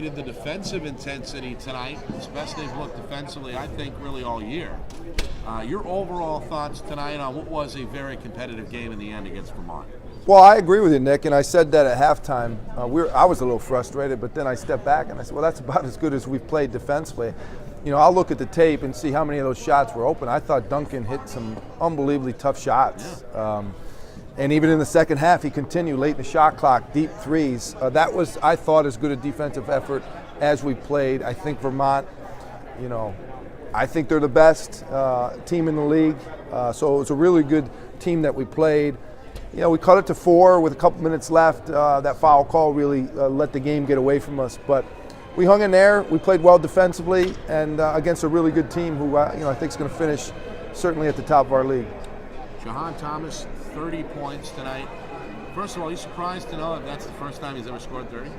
appreciated the defensive intensity tonight. It's the best they've looked defensively, I think, really all year. Your overall thoughts tonight on what was a very competitive game in the end against Vermont? Well, I agree with you, Nick, and I said that at halftime. I was a little frustrated, but then I stepped back and I said, well, that's about as good as we've played defensively. You know, I'll look at the tape and see how many of those shots were open. I thought Duncan hit some unbelievably tough shots. Yeah. And even in the second half, he continued late in the shot clock, deep threes. That was, I thought, as good a defensive effort as we played. I think Vermont, you know, I think they're the best team in the league. So it was a really good team that we played. You know, we cut it to 4 with a couple minutes left. That foul call really let the game get away from us. But we hung in there. We played well defensively and against a really good team who, you know, I think is going to finish certainly at the top of our league. Jahan Thomas, 30 points tonight. First of all, are you surprised to know that that's the first time he's ever scored 30?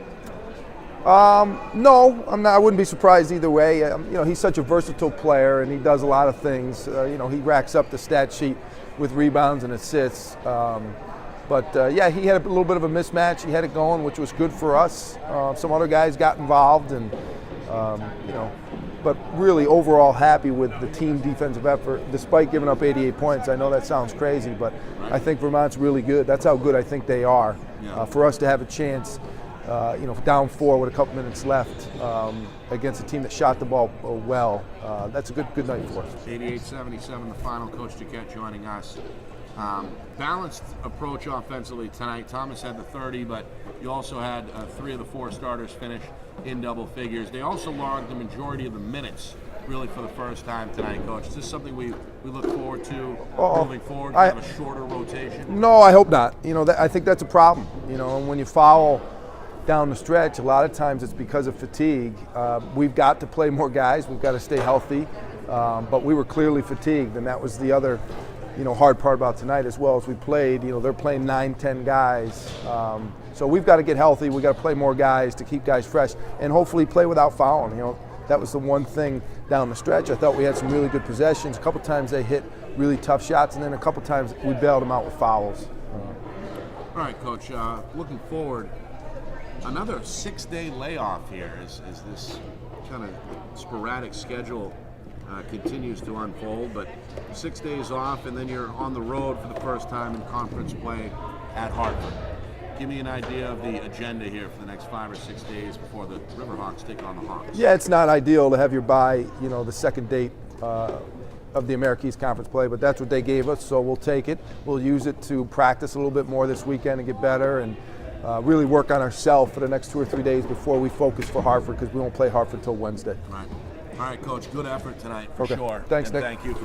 No, I'm not. I wouldn't be surprised either way. You know, he's such a versatile player, and he does a lot of things. You know, he racks up the stat sheet with rebounds and assists. Yeah, he had a little bit of a mismatch. He had it going, which was good for us. Some other guys got involved, and you know, but really overall happy with the team defensive effort, despite giving up 88 points. I know that sounds crazy, but I think Vermont's really good. That's how good I think they are. Yeah. For us to have a chance, you know, down 4 with a couple minutes left against a team that shot the ball well, that's a good night for us. 88-77, the final. Coach Duquette joining us. Balanced approach offensively tonight. Thomas had the 30, but you also had 3 of the 4 starters finish in double figures. They also logged the majority of the minutes, really, for the first time tonight, Coach. Is this something we look forward to moving forward, have a shorter rotation? No, I hope not. You know, I think that's a problem. You know, and when you foul down the stretch, a lot of times it's because of fatigue. We've got to play more guys. We've got to stay healthy. But we were clearly fatigued, and that was the other, you know, hard part about tonight as well. As we played, you know, they're playing 9-10 guys. So we've got to get healthy. We've got to play more guys to keep guys fresh and hopefully play without fouling. You know, that was the one thing down the stretch. I thought we had some really good possessions. A couple times they hit really tough shots, and then a couple times we bailed them out with fouls. All right, Coach, looking forward, another 6-day layoff here as this kind of sporadic schedule continues to unfold, but 6 days off, and then you're on the road for the first time in conference play at Hartford. Give me an idea of the agenda here for the next 5 or 6 days before the Riverhawks take on the Hawks. Yeah, it's not ideal to have your bye, you know, the second date of the America East Conference play, but that's what they gave us, so we'll take it. We'll use it to practice a little bit more this weekend and get better, and really work on ourselves for the next 2 or 3 days before we focus for Hartford, because we won't play Hartford till Wednesday. Right. All right, Coach, good effort tonight for Okay. sure. Thanks, and Nick. Thank you for